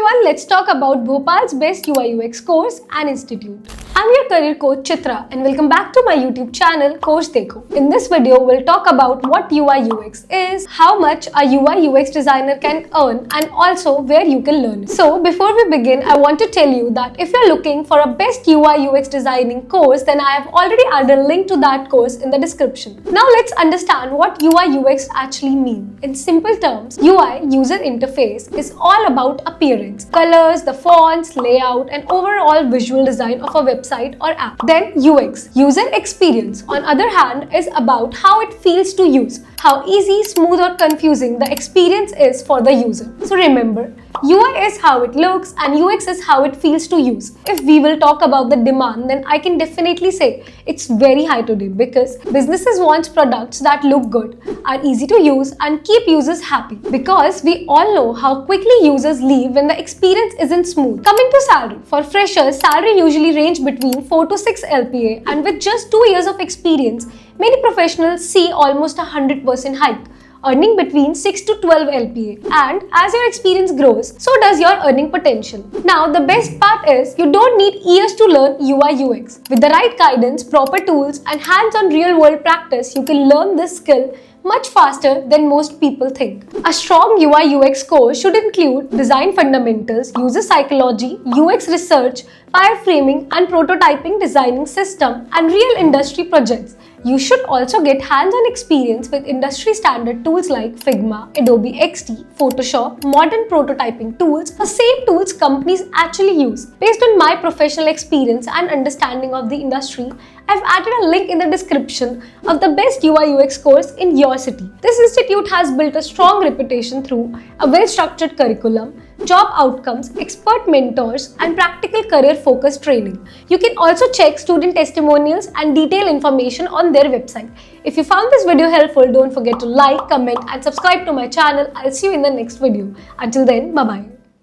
everyone, let's talk about Bhopal's best UI UX course and institute. I'm your career coach Chitra and welcome back to my YouTube channel Coach Dekho. In this video, we'll talk about what UI UX is, how much a UI UX designer can earn and also where you can learn it. So before we begin, I want to tell you that if you're looking for a best UI UX designing course, then I have already added a link to that course in the description. Now let's understand what UI UX actually means. In simple terms, UI user interface is all about appearance, colors, the fonts, layout, and overall visual design of a website or app. Then UX, user experience, on other hand, is about how it feels to use, how easy, smooth, or confusing the experience is for the user. So remember, UI is how it looks and UX is how it feels to use. If we will talk about the demand, then I can definitely say it's very high today because businesses want products that look good, are easy to use, and keep users happy. Because we all know how quickly users leave when the experience isn't smooth. Coming to salary. For freshers, salary usually range between 4 to 6 LPA, and with just 2 years of experience, many professionals see almost a 100% hike, earning between 6 to 12 LPA. And as your experience grows, so does your earning potential. Now, the best part is you don't need years to learn UI UX. With the right guidance, proper tools, and hands-on real-world practice, you can learn this skill much faster than most people think. A strong UI UX course should include design fundamentals, user psychology, UX research, wireframing and prototyping, designing system, and real industry projects. You should also get hands-on experience with industry standard tools like Figma, Adobe XD, Photoshop, modern prototyping tools, the same tools companies actually use. Based on my professional experience and understanding of the industry, I've added a link in the description of the best UI UX course in your city. This institute has built a strong reputation through a well-structured curriculum, job outcomes, expert mentors, and practical career-focused training. You can also check student testimonials and detailed information on their website. If you found this video helpful, don't forget to like, comment, and subscribe to my channel. I'll see you in the next video. Until then, bye-bye.